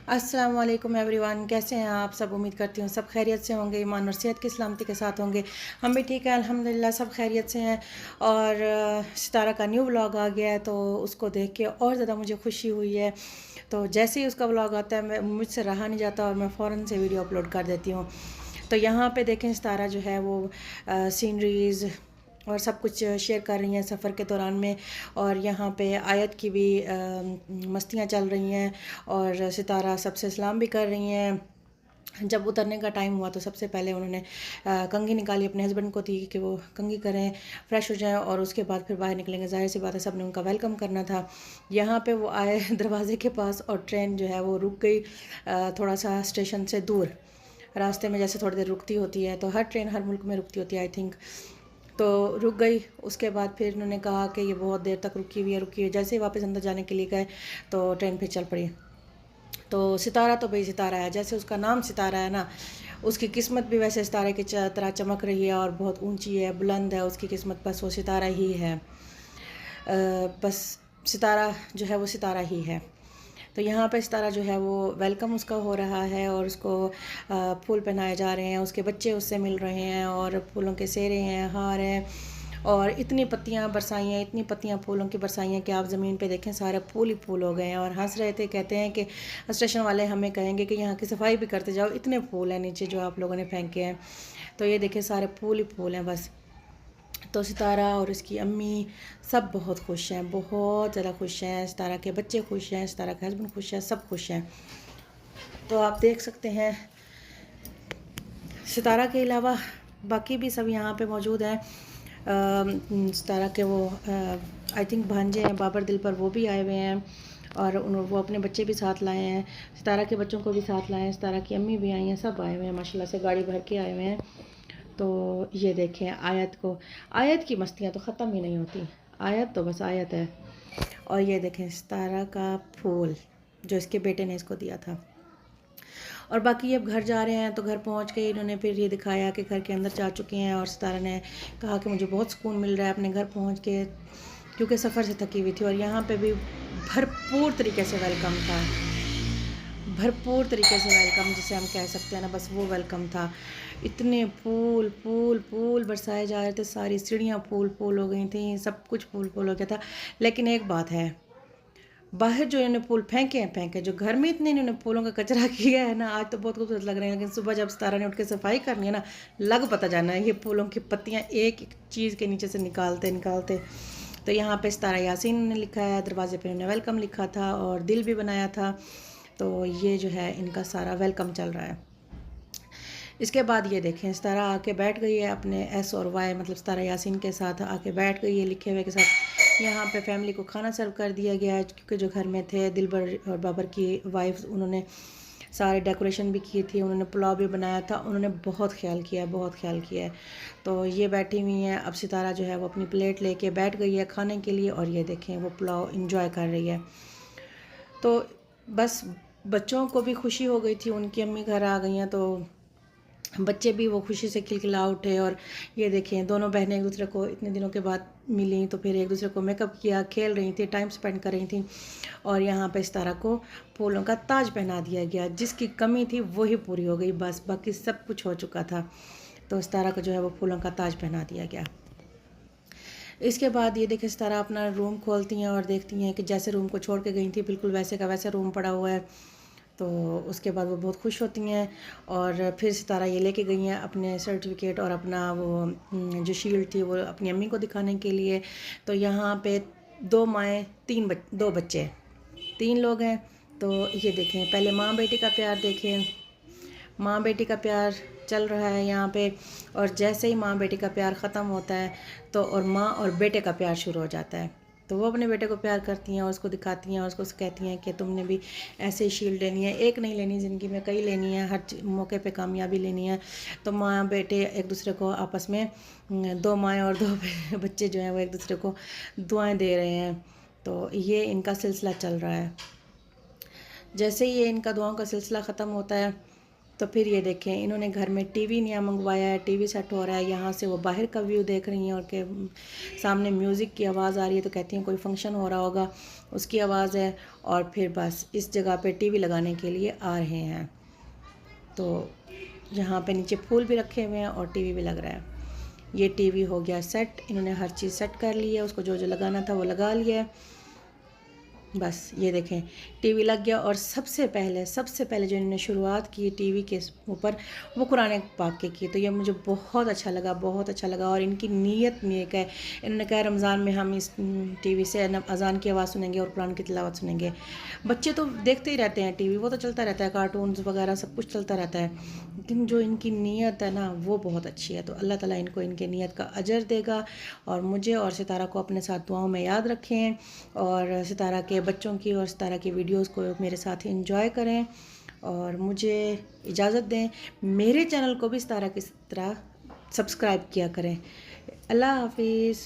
अस्सलाम वालेकुम एवरीवन, कैसे हैं आप सब। उम्मीद करती हूँ सब खैरियत से होंगे, ईमान और सेहत की सलामती के साथ होंगे। हम भी ठीक है अल्हम्दुलिल्लाह, सब खैरियत से हैं। और सितारा का न्यू व्लॉग आ गया है तो उसको देख के और ज़्यादा मुझे खुशी हुई है। तो जैसे ही उसका व्लॉग आता है मैं मुझसे रहा नहीं जाता और मैं फ़ौरन से वीडियो अपलोड कर देती हूँ। तो यहाँ पे देखें सितारा जो है वो सीनरीज़ और सब कुछ शेयर कर रही हैं सफ़र के दौरान में। और यहाँ पे आयत की भी मस्तियाँ चल रही हैं और सितारा सबसे सलाम भी कर रही हैं। जब उतरने का टाइम हुआ तो सबसे पहले उन्होंने कंघी निकाली, अपने हस्बैंड को दी कि वो कंघी करें, फ्रेश हो जाएं और उसके बाद फिर बाहर निकलेंगे। ज़ाहिर सी बात है सब ने उनका वेलकम करना था। यहाँ पे वो आए दरवाजे के पास और ट्रेन जो है वो रुक गई थोड़ा सा स्टेशन से दूर। रास्ते में जैसे थोड़ी देर रुकती होती है, तो हर ट्रेन हर मुल्क में रुकती होती है आई थिंक, तो रुक गई। उसके बाद फिर उन्होंने कहा कि ये बहुत देर तक रुकी हुई है। जैसे ही वापस अंदर जाने के लिए गए तो ट्रेन फिर चल पड़ी। तो सितारा तो भाई सितारा है, जैसे उसका नाम सितारा है ना, उसकी किस्मत भी वैसे सितारे की तरह चमक रही है और बहुत ऊंची है, बुलंद है उसकी किस्मत। बस वो सितारा ही है। बस सितारा जो है वो सितारा ही है। तो यहाँ पे सितारा जो है वो वेलकम उसका हो रहा है और उसको फूल पहनाए जा रहे हैं, उसके बच्चे उससे मिल रहे हैं और फूलों के सेरे हैं, हार हैं और इतनी पत्तियाँ बरसाई हैं, इतनी पत्तियाँ फूलों की बरसाई हैं कि आप ज़मीन पे देखें सारे फूल ही फूल हो गए हैं। और हंस रहे थे, कहते हैं कि स्टेशन वाले हमें कहेंगे कि यहाँ की सफाई भी करते जाओ, इतने फूल हैं नीचे जो आप लोगों ने फेंके हैं। तो ये देखें सारे फूल ही फूल हैं बस। तो सितारा और इसकी अम्मी सब बहुत खुश हैं, बहुत ज़्यादा खुश हैं। सितारा के बच्चे खुश हैं, सितारा के हस्बैंड खुश हैं, सब खुश हैं। तो आप देख सकते हैं सितारा के अलावा बाकी भी सब यहाँ पे मौजूद हैं। सितारा के वो आई थिंक भांजे हैं बाबर दिल पर, वो भी आए हुए हैं और वो अपने बच्चे भी साथ लाए हैं। सितारा के बच्चों को भी साथ लाए हैं, सितारा की अम्मी भी आई हैं, सब आए हुए हैं माशाल्लाह से, गाड़ी भर के आए हुए हैं। तो ये देखें आयत को, आयत की मस्तियाँ तो ख़त्म ही नहीं होती। आयत तो बस आयत है। और ये देखें सितारा का फूल जो इसके बेटे ने इसको दिया था। और बाकी अब घर जा रहे हैं तो घर पहुंच के इन्होंने फिर ये दिखाया कि घर के अंदर जा चुके हैं और सितारा ने कहा कि मुझे बहुत सुकून मिल रहा है अपने घर पहुंच के, क्योंकि सफ़र से थकी हुई थी। और यहाँ पे भी भरपूर तरीके से वेलकम था, भरपूर तरीके से वेलकम जिसे हम कह सकते हैं ना, बस वो वेलकम था। इतने फूल फूल फूल बरसाए जा रहे थे, सारी सीढ़ियाँ फूल फूल हो गई थी, सब कुछ फूल फूल हो गया था। लेकिन एक बात है, बाहर जो इन्होंने फूल फेंके हैं फेंके, जो घर में इतने इन्होंने फूलों का कचरा किया है ना, आज तो बहुत खूबसूरत लग रहे हैं। लेकिन सुबह जब सितारा ने उठ के सफाई करनी है ना, लग पता जाना है ये फूलों की पत्तियाँ एक एक चीज़ के नीचे से निकालते निकालते। तो यहाँ पे सितारा यासीन ने लिखा है, दरवाजे पे इन्होंने वेलकम लिखा था और दिल भी बनाया था। तो ये जो है इनका सारा वेलकम चल रहा है। इसके बाद ये देखें सितारा आके बैठ गई है अपने एस और वाई, मतलब सितारा यासीन के साथ आके बैठ गई है लिखे हुए के साथ। यहाँ पे फैमिली को खाना सर्व कर दिया गया है, क्योंकि जो घर में थे दिलबर और बाबर की वाइफ, उन्होंने सारे डेकोरेशन भी की थी, उन्होंने पुलाव भी बनाया था, उन्होंने बहुत ख्याल किया है, बहुत ख्याल किया है। तो ये बैठी हुई हैं। अब सितारा जो है वो अपनी प्लेट लेके बैठ गई है खाने के लिए और ये देखें वो पुलाव इंजॉय कर रही है। तो बस बच्चों को भी खुशी हो गई थी, उनकी अम्मी घर आ गई हैं तो बच्चे भी वो खुशी से खिलखिला उठे। और ये देखें दोनों बहनें एक दूसरे को इतने दिनों के बाद मिली तो फिर एक दूसरे को मेकअप किया, खेल रही थी, टाइम स्पेंड कर रही थी। और यहाँ पे सितारा को फूलों का ताज पहना दिया गया, जिसकी कमी थी वही पूरी हो गई, बस बाकी सब कुछ हो चुका था। तो सितारा को जो है वो फूलों का ताज पहना दिया गया। इसके बाद ये देखें सितारा अपना रूम खोलती हैं और देखती हैं कि जैसे रूम को छोड़ के गई थी बिल्कुल वैसे का वैसा रूम पड़ा हुआ है। तो उसके बाद वो बहुत खुश होती हैं और फिर सितारा ये लेके गई हैं अपने सर्टिफिकेट और अपना वो जो शील्ड थी वो अपनी अम्मी को दिखाने के लिए। तो यहाँ पे दो माएँ दो बच्चे, तीन लोग हैं। तो ये देखें पहले माँ बेटी का प्यार देखें, माँ बेटी का प्यार चल रहा है यहाँ पे। और जैसे ही माँ बेटी का प्यार ख़त्म होता है तो और माँ और बेटे का प्यार शुरू हो जाता है। तो वो अपने बेटे को प्यार करती हैं और उसको दिखाती हैं और उसको कहती हैं कि तुमने भी ऐसे ही शील्ड लेनी है, एक नहीं लेनी ज़िंदगी में, कई लेनी है, हर मौके पे कामयाबी लेनी है। तो माँ बेटे एक दूसरे को आपस में दो माएँ और दो बच्चे जो हैं वो एक दूसरे को दुआएं दे रहे हैं। तो ये इनका सिलसिला चल रहा है। जैसे ही ये इनका दुआओं का सिलसिला ख़त्म होता है तो फिर ये देखें, इन्होंने घर में टीवी नया मंगवाया है, टीवी सेट हो रहा है। यहाँ से वो बाहर का व्यू देख रही हैं और के सामने म्यूज़िक की आवाज़ आ रही है, तो कहती हैं कोई फंक्शन हो रहा होगा, उसकी आवाज़ है। और फिर बस इस जगह पे टीवी लगाने के लिए आ रहे हैं। तो यहाँ पे नीचे फूल भी रखे हुए हैं और टीवी भी लग रहा है। ये टीवी हो गया सेट, इन्होंने हर चीज़ सेट कर ली है, उसको जो जो लगाना था वो लगा लिया है। बस ये देखें, टीवी लग गया। और सबसे पहले जो इन्होंने शुरुआत की टीवी के ऊपर, वो कुरान पाक की। तो ये मुझे बहुत अच्छा लगा, बहुत अच्छा लगा। और इनकी नीयत नेक है। इन्होंने कहा रमज़ान में हम इस टीवी से अज़ान की आवाज़ सुनेंगे और कुरान की तिलावत सुनेंगे। बच्चे तो देखते ही रहते हैं टीवी, वो तो चलता रहता है, कार्टून्स वगैरह सब कुछ चलता रहता है, लेकिन जो इनकी नीयत है ना, वो बहुत अच्छी है। तो अल्लाह ताला इनको इनके नीयत का अजर देगा। और मुझे और सितारा को अपने साथ दुआओं में याद रखें, और सितारा के बच्चों की और सितारा की वीडियोस को मेरे साथ एंजॉय करें। और मुझे इजाज़त दें, मेरे चैनल को भी सितारा की तरह सब्सक्राइब किया करें। अल्लाह हाफिज़।